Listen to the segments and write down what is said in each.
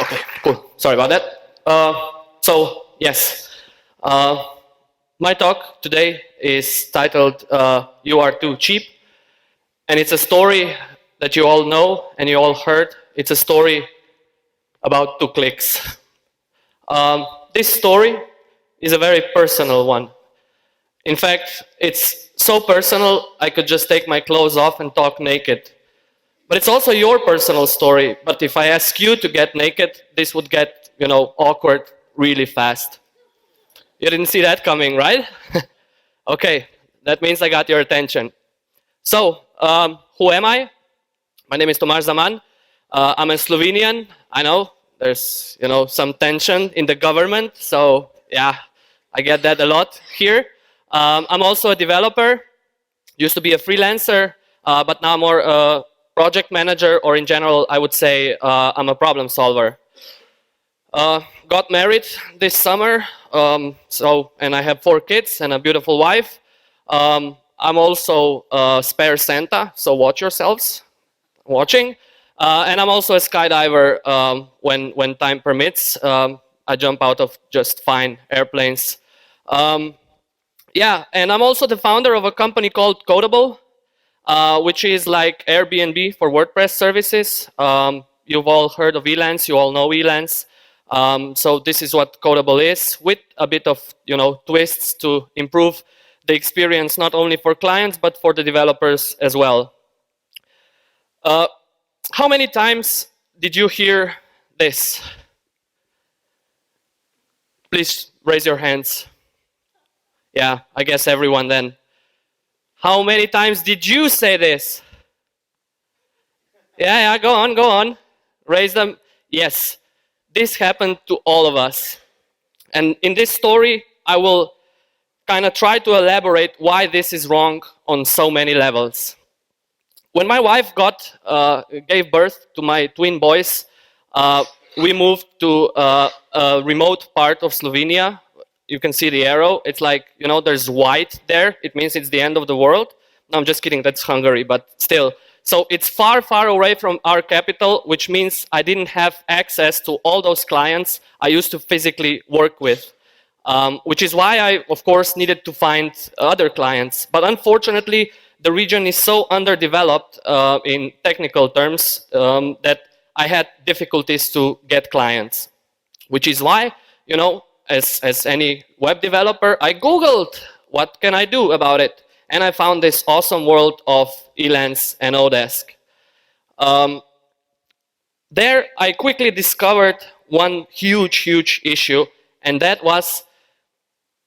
Okay, cool. Sorry about that. Yes, my talk today is titled You Are Too Cheap. And it's a story that you all know and you all heard. It's a story about 2 clicks. This story is a very personal one. In fact, it's so personal, I could just take my clothes off and talk naked. But it's also your personal story. But if I ask you to get naked, this would get, awkward really fast. You didn't see that coming, right? Okay, that means I got your attention. So, who am I? My name is Tomaž Zaman. I'm a Slovenian. I know there's, some tension in the government. So, yeah, I get that a lot here. I'm also a developer. Used to be a freelancer, but now more a project manager, or in general, I would say I'm a problem solver. Got married this summer, and I have 4 kids and a beautiful wife. I'm also a spare Santa, so watch yourselves watching. And I'm also a skydiver when time permits. I jump out of just fine airplanes. Yeah, and I'm also the founder of a company called Codable, which is like Airbnb for WordPress services. You've all heard of Elance, you all know Elance. So this is what Codable is, with a bit of twists to improve the experience not only for clients but for the developers as well. How many times did you hear this? Please raise your hands. Yeah, I guess everyone then. How many times did you say this? Yeah, go on. Raise them. Yes, this happened to all of us. And in this story, I will kind of try to elaborate why this is wrong on so many levels. When my wife gave birth to my twin boys, we moved to a remote part of Slovenia. You can see the arrow. It's like, there's white there. It means it's the end of the world. No, I'm just kidding. That's Hungary, but still. So it's far, far away from our capital, which means I didn't have access to all those clients I used to physically work with, which is why I, of course, needed to find other clients. But unfortunately, the region is so underdeveloped in technical terms that I had difficulties to get clients, which is why, as any web developer, I Googled what can I do about it. And I found this awesome world of Elance and Odesk. There, I quickly discovered one huge issue, and that was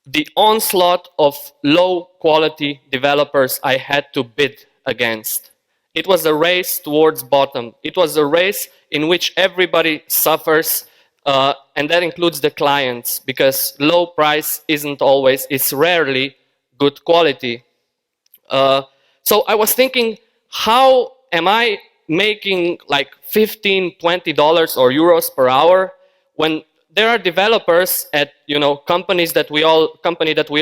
the onslaught of low-quality developers I had to bid against. It was a race towards bottom. It was a race in which everybody suffers, and that includes the clients, because low price it's rarely good quality. So I was thinking, how am I making like $15, $20 or euros per hour when there are developers at company that we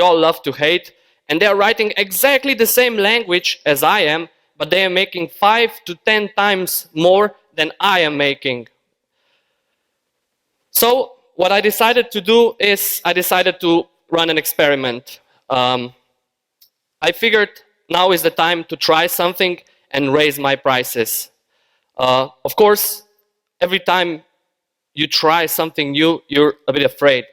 all love to hate, and they are writing exactly the same language as I am, but they are making 5 to 10 times more than I am making. So what I decided to do is I decided to run an experiment. I figured now is the time to try something and raise my prices. Of course, every time you try something new, you're a bit afraid.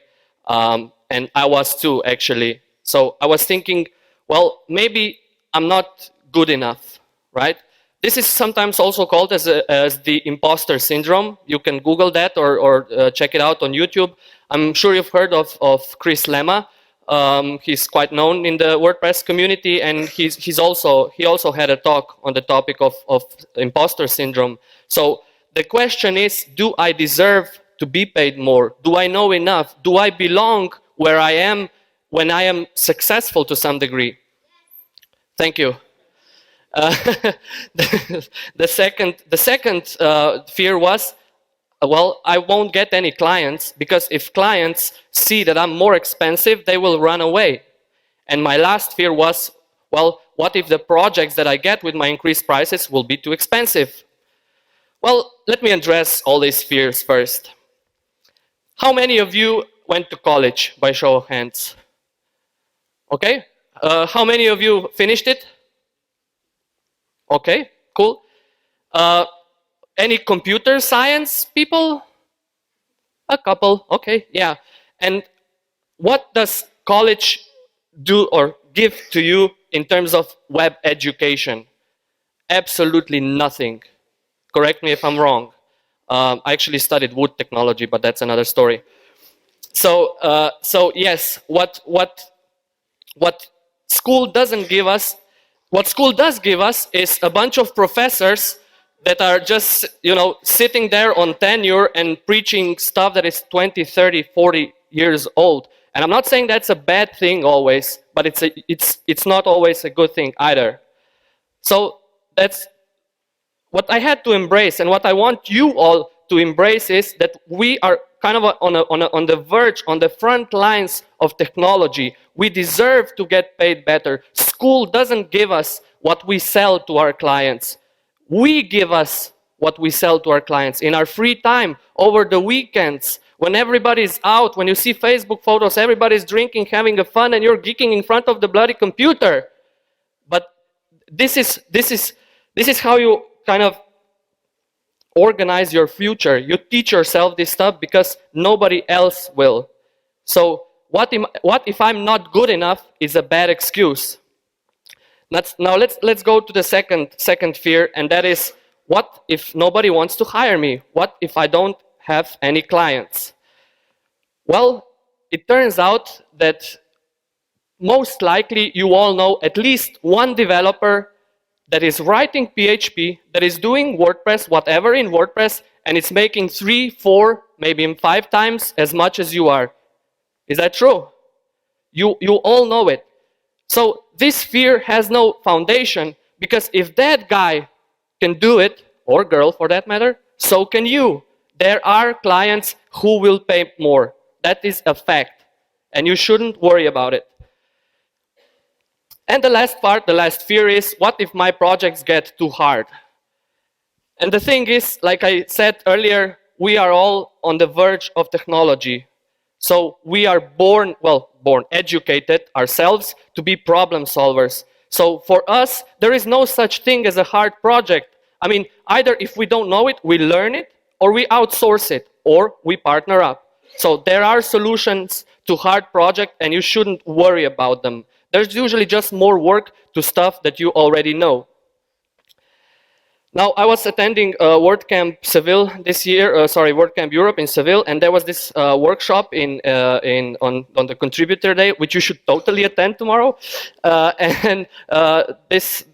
And I was too, actually. So I was thinking, well, maybe I'm not good enough, right? This is sometimes also called as the imposter syndrome. You can Google that or check it out on YouTube. I'm sure you've heard of Chris Lemma. He's quite known in the WordPress community, and he also had a talk on the topic of imposter syndrome. So the question is, do I deserve to be paid more? Do I know enough? Do I belong where I am when I am successful to some degree? Thank you. The second fear was, well, I won't get any clients, because if clients see that I'm more expensive, they will run away. And my last fear was, well, what if the projects that I get with my increased prices will be too expensive? Well, let me address all these fears first. How many of you went to college, by show of hands? Okay. How many of you finished it? Okay, cool. Uh, any computer science people? A couple, okay, yeah. And what does college do or give to you in terms of web education? Absolutely nothing. Correct me if I'm wrong. I actually studied wood technology, but that's another story. So yes, what school doesn't give us, what school does give us is a bunch of professors that are just, sitting there on tenure and preaching stuff that is 20, 30, 40 years old. And I'm not saying that's a bad thing always, but it's not always a good thing either. So that's what I had to embrace, and what I want you all to embrace is that we are kind of on the verge, on the front lines of technology. We deserve to get paid better. School doesn't give us what we sell to our clients. We give us what we sell to our clients in our free time, over the weekends, when everybody's out, when you see Facebook photos, everybody's drinking, having a fun, and you're geeking in front of the bloody computer. But this is how you kind of organize your future. You teach yourself this stuff because nobody else will. So what if I'm not good enough is a bad excuse. Now let's go to the second fear, and that is, what if nobody wants to hire me? What if I don't have any clients? Well, it turns out that most likely you all know at least one developer that is writing PHP, that is doing WordPress, whatever in WordPress, and it's making 3, 4, maybe even 5 times as much as you are. Is that true? You all know it. So this fear has no foundation, because if that guy can do it, or girl for that matter, so can you. There are clients who will pay more. That is a fact, and you shouldn't worry about it. And the last part, the last fear is, what if my projects get too hard? And the thing is, like I said earlier, we are all on the verge of technology. So we are educated ourselves to be problem solvers. So for us, there is no such thing as a hard project. I mean, either if we don't know it, we learn it, or we outsource it, or we partner up. So there are solutions to hard projects, and you shouldn't worry about them. There's usually just more work to stuff that you already know. Now, I was attending WordCamp Seville this year, WordCamp Europe in Seville, and there was this workshop on the Contributor Day, which you should totally attend tomorrow. This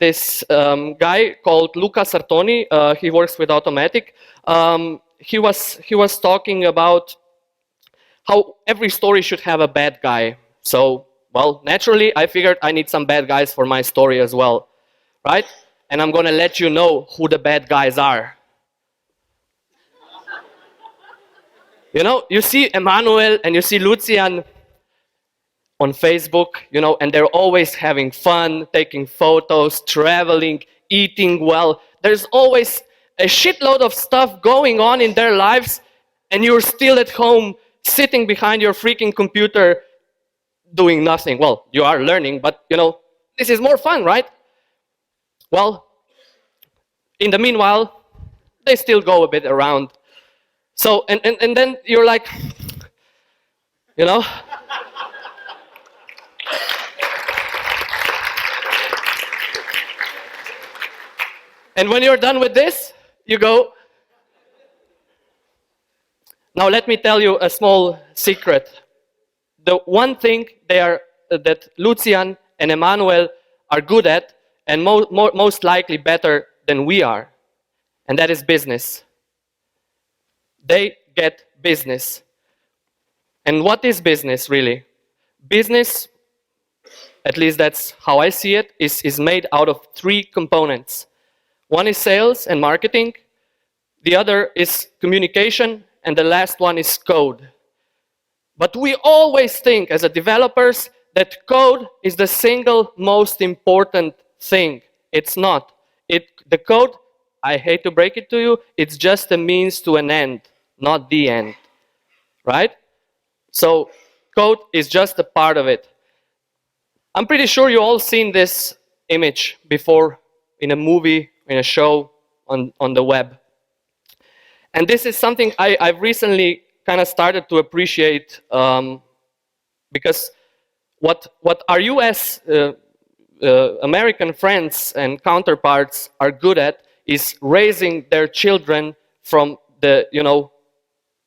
guy called Luca Sartoni, he works with Automatic. He was talking about how every story should have a bad guy. So, well, naturally, I figured I need some bad guys for my story as well, right? And I'm going to let you know who the bad guys are. You see Emmanuel and you see Lucian on Facebook, and they're always having fun, taking photos, traveling, eating well. There's always a shitload of stuff going on in their lives, and you're still at home, sitting behind your freaking computer, doing nothing. Well, you are learning, but, this is more fun, right? Well, in the meanwhile, they still go a bit around. So, and then you're like, And when you're done with this, you go. Now let me tell you a small secret. The one thing that Lucian and Emmanuel are good at, and most likely better than we are, and that is business. They get business. And what is business, really? Business, at least that's how I see it, is made out of 3 components. One is sales and marketing, the other is communication, and the last one is code. But we always think, as developers, that code is the single most important thing. It's not. The code, I hate to break it to you, it's just a means to an end, not the end. right? So code is just a part of it. I'm pretty sure you all seen this image before in a movie, in a show, on the web. And this is something I've recently kind of started to appreciate because what our US American friends and counterparts are good at is raising their children from the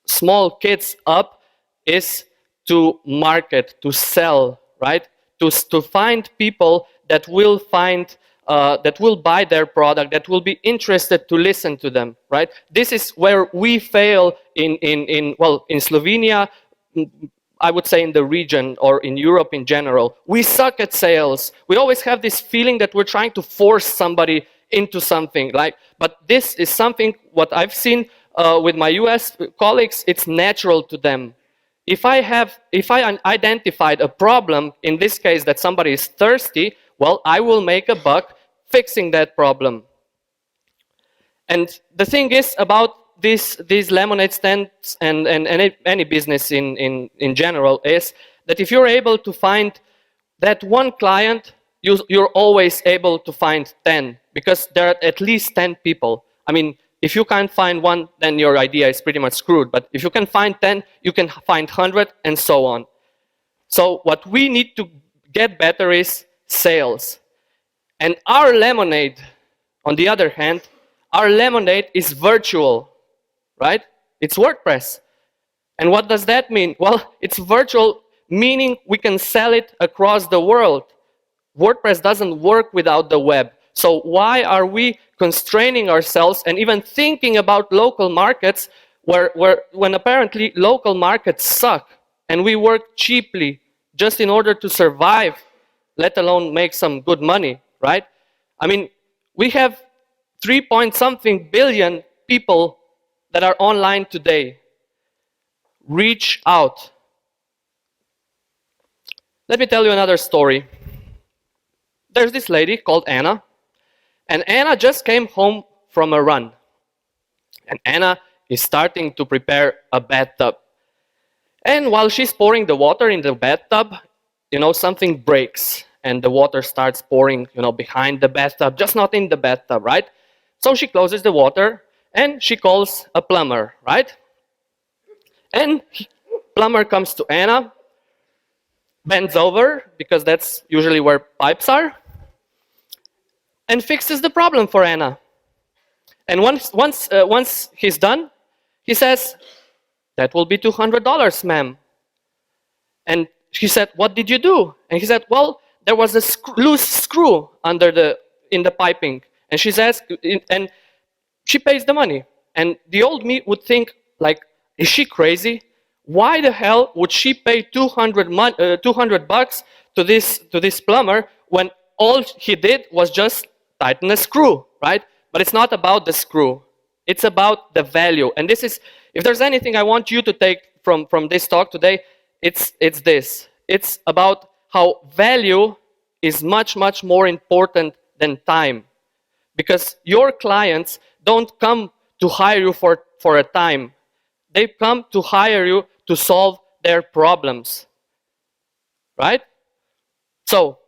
small kids up, is to market, to sell, right? To find people that will that will buy their product, that will be interested to listen to them, right? This is where we fail in Slovenia, I would say in the region or in Europe in general. We suck at sales. We always have this feeling that we're trying to force somebody into something. But this is something what I've seen with my US colleagues. It's natural to them. If I identified a problem, in this case that somebody is thirsty, well, I will make a buck fixing that problem. And the thing is about these lemonade stands and any business in general is that if you're able to find that one client, you're always able to find 10, because there are at least 10 people. I mean, if you can't find one, then your idea is pretty much screwed. But if you can find 10, you can find 100, and so on. So what we need to get better is sales. And our lemonade, on the other hand, our lemonade is virtual, right? It's WordPress. And what does that mean? Well, it's virtual, meaning we can sell it across the world. WordPress doesn't work without the web. So why are we constraining ourselves and even thinking about local markets when apparently local markets suck and we work cheaply just in order to survive, let alone make some good money, right? I mean, we have 3-point-something billion people that are online today. Reach out. Let me tell you another story. There's this lady called Anna, and Anna just came home from a run. And Anna is starting to prepare a bathtub. And while she's pouring the water in the bathtub, something breaks, and the water starts pouring, behind the bathtub, just not in the bathtub, right? So she closes the water, and she calls a plumber, right? And plumber comes to Anna, bends over, because that's usually where pipes are, and fixes the problem for Anna. And once he's done, he says, "That will be $200, ma'am." And she said, "What did you do?" And he said, "Well, there was a loose screw in the piping." And she says, and she pays the money. And the old me would think, like, is she crazy? Why the hell would she pay $200 to this plumber when all he did was just tighten a screw, right? But it's not about the screw. It's about the value. And this is, if there's anything I want you to take from this talk today, it's this. It's about how value is much, much more important than time. Because your clients don't come to hire you for a time. They come to hire you to solve their problems, right? So,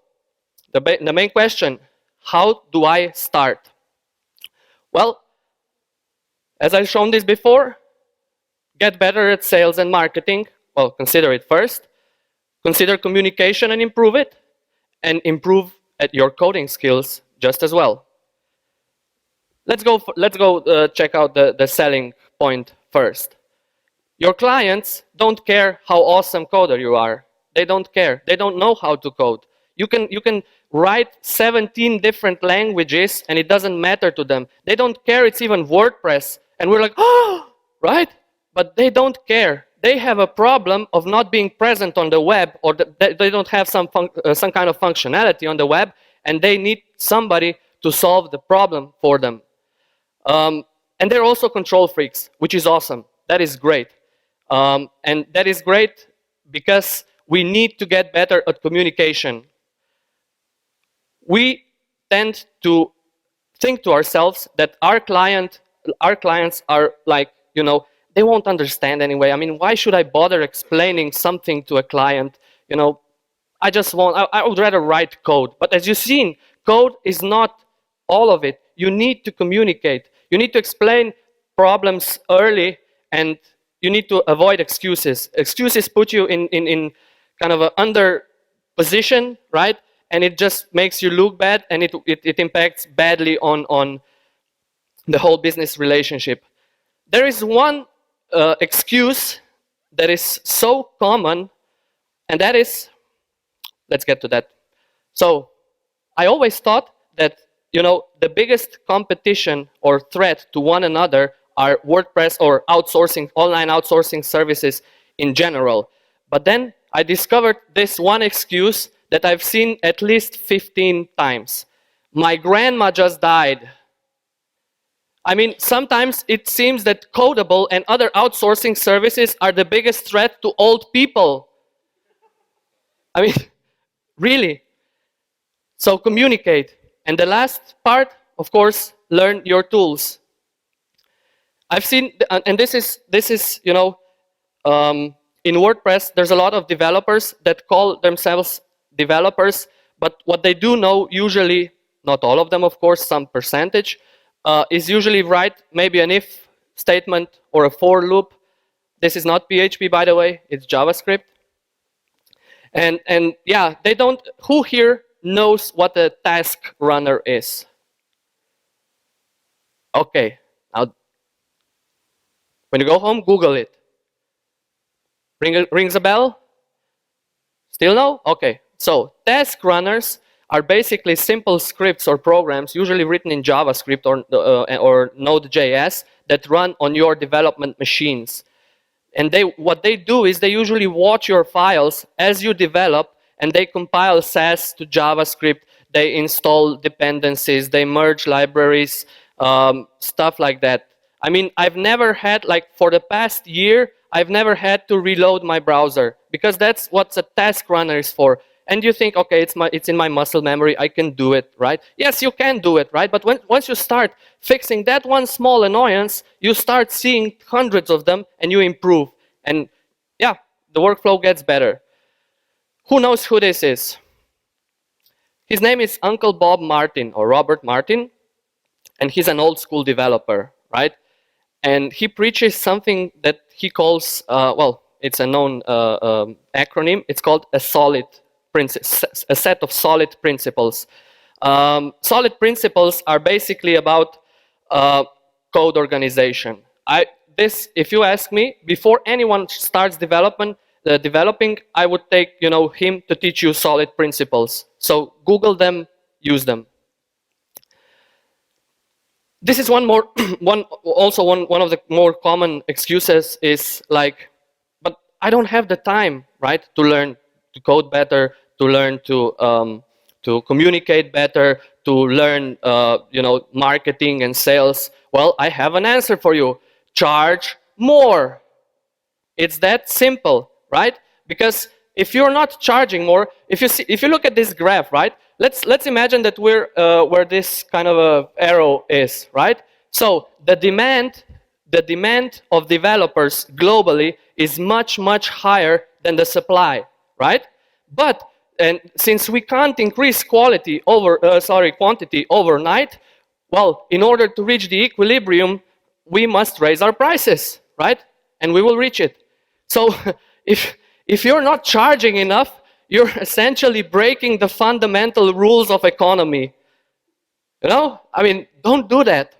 the main question, how do I start? Well, as I've shown this before, get better at sales and marketing. Well, consider it first. Consider communication and improve it. And improve at your coding skills just as well. Let's go check out the selling point first. Your clients don't care how awesome coder you are. They don't care. They don't know how to code. You can write 17 different languages and it doesn't matter to them. They don't care it's even WordPress. And we're like, oh, right? But they don't care. They have a problem of not being present on the web, or they don't have some kind of functionality on the web, and they need somebody to solve the problem for them. And they're also control freaks, which is awesome. That is great. And that is great because we need to get better at communication. We tend to think to ourselves that our clients are like, they won't understand anyway. I mean, why should I bother explaining something to a client? You know, I would rather write code. But as you've seen, code is not all of it. You need to communicate. You need to explain problems early, and you need to avoid excuses. Excuses put you in kind of an under position, right? And it just makes you look bad, and it impacts badly on the whole business relationship. There is one excuse that is so common, and that is, let's get to that. So I always thought that, you know, the biggest competition or threat to one another are WordPress or outsourcing, online outsourcing services in general. But then I discovered this one excuse that I've seen at least 15 times. My grandma just died. I mean, sometimes it seems that Codable and other outsourcing services are the biggest threat to old people. I mean, really. So communicate. And the last part, of course, learn your tools. I've seen, and this is, you know, in WordPress, there's a lot of developers that call themselves developers, but what they do know, usually, not all of them, of course, some percentage, is usually write maybe an if statement or a for loop. This is not PHP, by the way, it's JavaScript. And yeah, they don't, who here knows what a task runner is? Okay, now, when you go home, Google it. Rings a bell? Still no? Okay, so task runners are basically simple scripts or programs, usually written in JavaScript or Node.js, that run on your development machines. And what they do is they usually watch your files as you develop, and they compile SAS to JavaScript, they install dependencies, they merge libraries, stuff like that. I mean, I've never had, like for the past year, I've never had to reload my browser, because that's what a task runner is for. And you think, okay, it's in my muscle memory, I can do it, right? Yes, you can do it, right? But once you start fixing that one small annoyance, you start seeing hundreds of them, and you improve. And yeah, the workflow gets better. Who knows who this is? His name is Uncle Bob Martin, or Robert Martin, and he's an old school developer, right? And he preaches something that he calls, well, it's a known acronym. It's called a set of solid principles. Solid principles are basically about code organization. If you ask me, before anyone starts developing, I would take, you know, him to teach you solid principles. So Google them, use them. This is one of the more common excuses is like, but I don't have the time, right, to learn to code better, to learn to communicate better, to learn, you know, marketing and sales. Well, I have an answer for you. Charge more. It's that simple, right? Because if you're not charging more, if you look at this graph, right? Let's imagine that we're where this kind of a arrow is, right? So the demand of developers globally is much higher than the supply, right? And since we can't increase quantity overnight, well, in order to reach the equilibrium, we must raise our prices, right? And we will reach it. So if you're not charging enough, you're essentially breaking the fundamental rules of economy. You know? I mean, don't do that.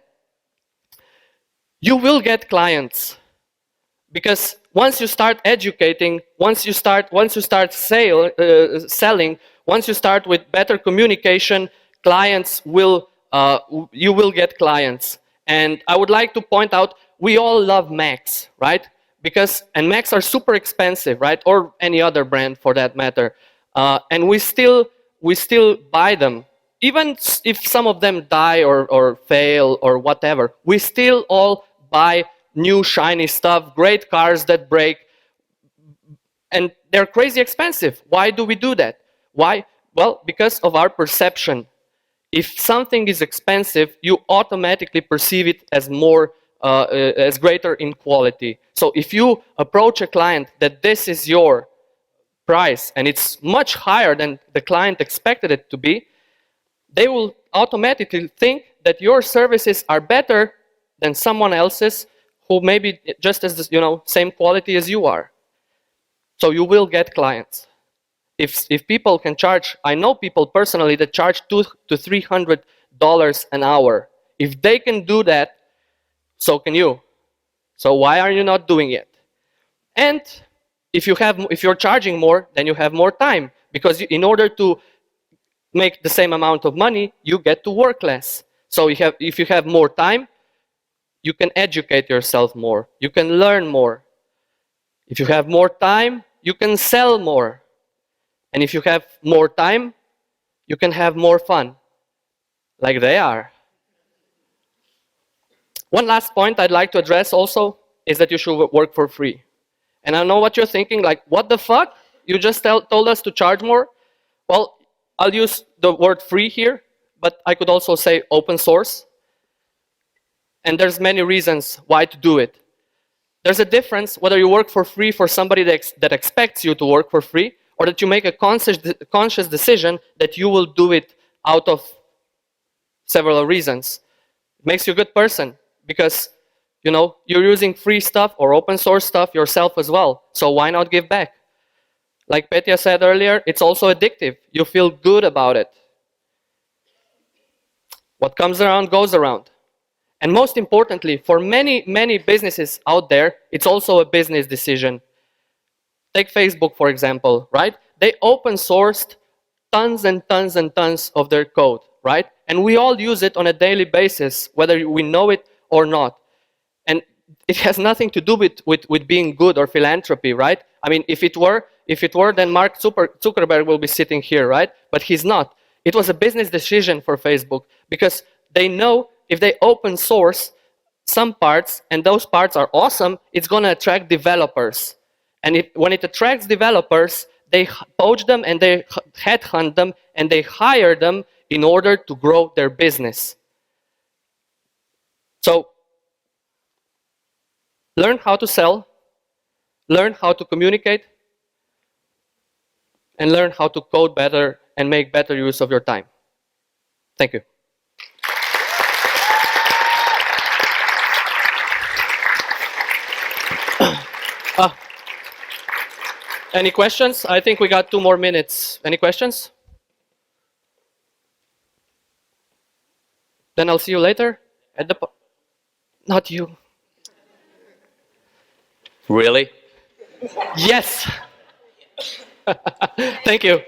You will get clients. Because once you start educating, once you start selling, once you start with better communication, you will get clients. And I would like to point out, we all love Macs, right? And Macs are super expensive, right? Or any other brand for that matter. And we still buy them. Even if some of them die or fail or whatever, we still all buy new shiny stuff, great cars that break, and they're crazy expensive. Why do we do that? Why? Well, because of our perception. If something is expensive, you automatically perceive it as more as greater in quality. So if you approach a client that this is your price and it's much higher than the client expected it to be, they will automatically think that your services are better than someone else's who may be just as, same quality as you are. So you will get clients. If people can charge, I know people personally that charge $200 to $300 an hour. If they can do that, so can you. So why are you not doing it? And if you're charging more, then you have more time, because in order to make the same amount of money, you get to work less. So if you have more time, you can educate yourself more. You can learn more. If you have more time, you can sell more. And if you have more time, you can have more fun, like they are. One last point I'd like to address also is that you should work for free. And I know what you're thinking, like, what the fuck? You just told us to charge more? Well, I'll use the word free here, but I could also say open source. And there's many reasons why to do it. There's a difference whether you work for free for somebody that expects you to work for free, or that you make a conscious decision that you will do it out of several reasons. It makes you a good person, because you're using free stuff or open source stuff yourself as well. So why not give back? Like Petya said earlier, it's also addictive. You feel good about it. What comes around goes around. And most importantly, for many, many businesses out there, it's also a business decision. Take Facebook, for example, right? They open sourced tons and tons and tons of their code, right? And we all use it on a daily basis, whether we know it or not. And it has nothing to do with being good or philanthropy, right? I mean, if it were, then Mark Zuckerberg will be sitting here, right? But he's not. It was a business decision for Facebook, because they know if they open source some parts, and those parts are awesome, it's going to attract developers. And when it attracts developers, they poach them and they headhunt them and they hire them in order to grow their business. So learn how to sell, learn how to communicate, and learn how to code better and make better use of your time. Thank you. Any questions? I think we got 2 more minutes. Any questions? Then I'll see you later at the... Not you. Really? Yes. Thank you.